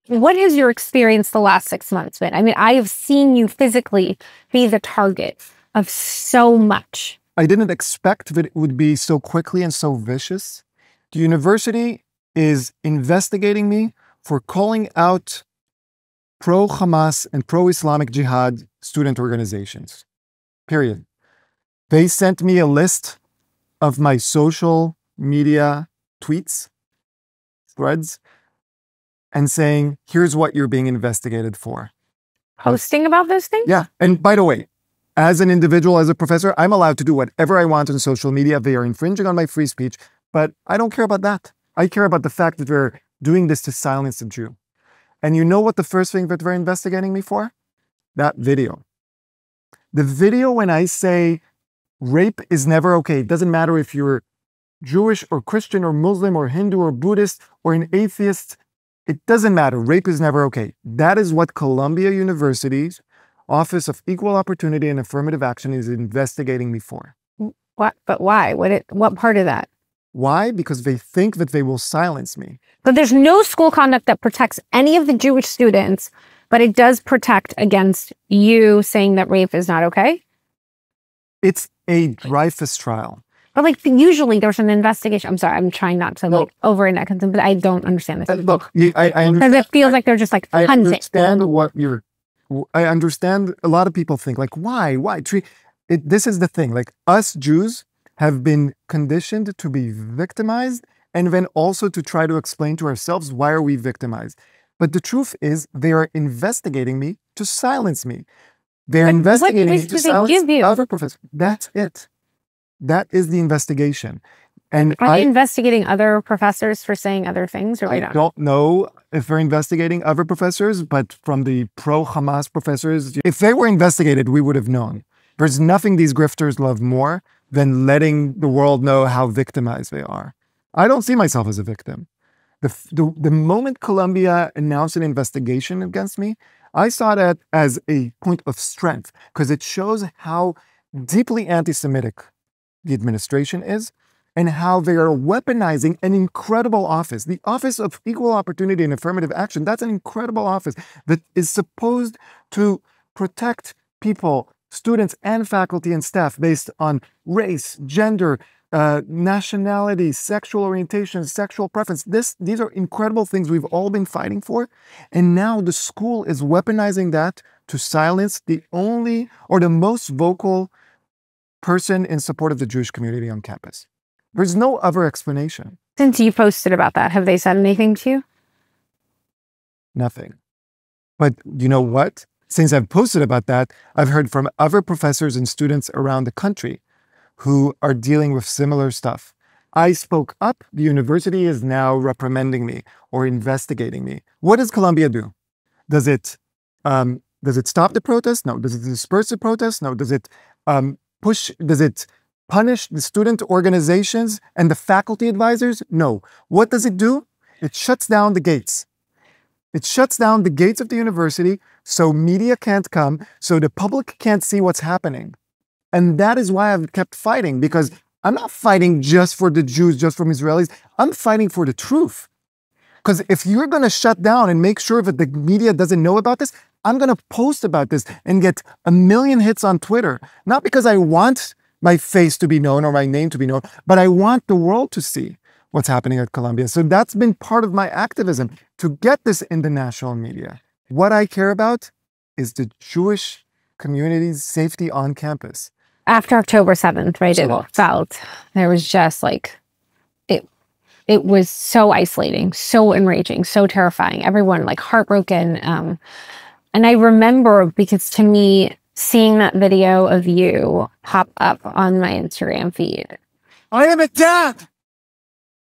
What has your experience the last 6 months been? I mean, I have seen you physically be the target of so much. I didn't expect that it would be so quickly and so vicious. The university is investigating me for calling out pro-Hamas and pro-Islamic Jihad student organizations. Period. They sent me a list of my social media tweets, threads, and saying, here's what you're being investigated for. Posting about those things? Yeah. And by the way, as an individual, as a professor, I'm allowed to do whatever I want on social media. They are infringing on my free speech, but I don't care about that. I care about the fact that they're doing this to silence a Jew. And you know what the first thing that they're investigating me for? That video. The video when I say rape is never okay. It doesn't matter if you're Jewish or Christian or Muslim or Hindu or Buddhist or an atheist. It doesn't matter. Rape is never okay. That is what Columbia University's Office of Equal Opportunity and Affirmative Action is investigating me for. What? But why? What part of that? Why? Because they think that they will silence me. But there's no school conduct that protects any of the Jewish students, but it does protect against you saying that rape is not okay? It's a Dreyfus trial. But like usually there's an investigation. I'm sorry, I'm trying not to like over-index, but I don't understand this. Look, I understand. Because it feels like they're just like hunting. I understand a lot of people think like, why? This is the thing, like us Jews have been conditioned to be victimized and then also to try to explain to ourselves, why are we victimized? But the truth is they are investigating me to silence me. They're investigating me to silence other professors. That's it. That is the investigation. And are they investigating other professors for saying other things? Or I don't know if they're investigating other professors, but from the pro-Hamas professors, if they were investigated, we would have known. There's nothing these grifters love more than letting the world know how victimized they are. I don't see myself as a victim. The moment Columbia announced an investigation against me, I saw that as a point of strength because it shows how deeply anti-Semitic the administration is and how they are weaponizing an incredible office. The Office of Equal Opportunity and Affirmative Action, that's an incredible office that is supposed to protect people, students and faculty and staff based on race, gender, nationality, sexual orientation, sexual preference. These are incredible things we've all been fighting for. And now the school is weaponizing that to silence the only or the most vocal person in support of the Jewish community on campus. There's no other explanation. Since you posted about that, have they said anything to you? Nothing. But you know what? Since I've posted about that, I've heard from other professors and students around the country who are dealing with similar stuff. I spoke up. The university is now reprimanding me or investigating me. What does Columbia do? Does it stop the protest? No. Does it disperse the protest? No. Does it does it punish the student organizations and the faculty advisors? No. What does it do? It shuts down the gates. It shuts down the gates of the university so media can't come, so the public can't see what's happening. And that is why I've kept fighting, because I'm not fighting just for the Jews, just for Israelis. I'm fighting for the truth. Because if you're going to shut down and make sure that the media doesn't know about this, I'm going to post about this and get 1 million hits on Twitter. Not because I want my face to be known or my name to be known, but I want the world to see what's happening at Columbia. So that's been part of my activism, to get this in the national media. What I care about is the Jewish community's safety on campus. After October 7th, right, it felt, there was just like, it was so isolating, so enraging, so terrifying. Everyone like heartbroken. And I remember, because to me, seeing that video of you pop up on my Instagram feed. I am a dad.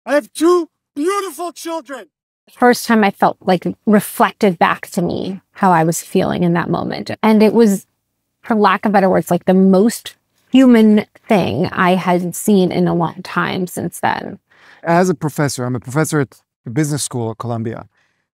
I have 2 beautiful children. First time I felt like reflected back to me how I was feeling in that moment. And it was, for lack of better words, like the most human thing I had seen in a long time since then. As a professor, I'm a professor at the business school at Columbia.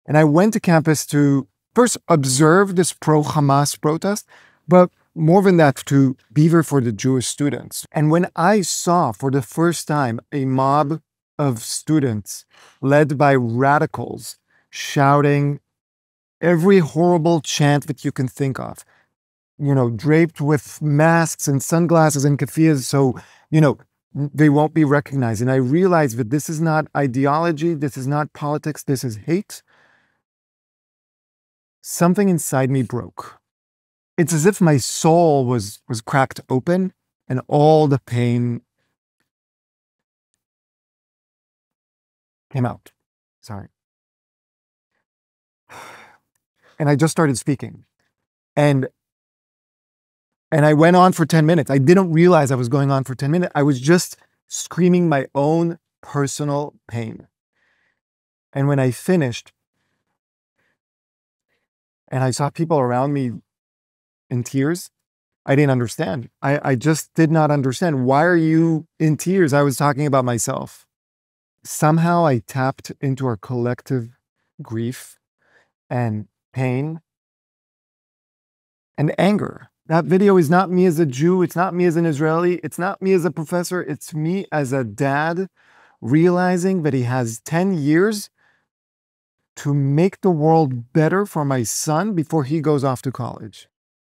And I went to campus to first observe this pro-Hamas protest, but more than that, to be there for the Jewish students. And when I saw for the first time a mob of students led by radicals shouting every horrible chant that you can think of, draped with masks and sunglasses and keffiyehs, so, they won't be recognized. And I realized that this is not ideology, this is not politics, this is hate. Something inside me broke. It's as if my soul was cracked open and all the pain came out. Sorry. And I just started speaking. And I went on for 10 minutes. I didn't realize I was going on for 10 minutes. I was just screaming my own personal pain. And when I finished, and I saw people around me in tears, I didn't understand. I just did not understand. Why are you in tears? I was talking about myself. Somehow I tapped into our collective grief and pain and anger. That video is not me as a Jew. It's not me as an Israeli. It's not me as a professor. It's me as a dad realizing that he has 10 years to make the world better for my son before he goes off to college.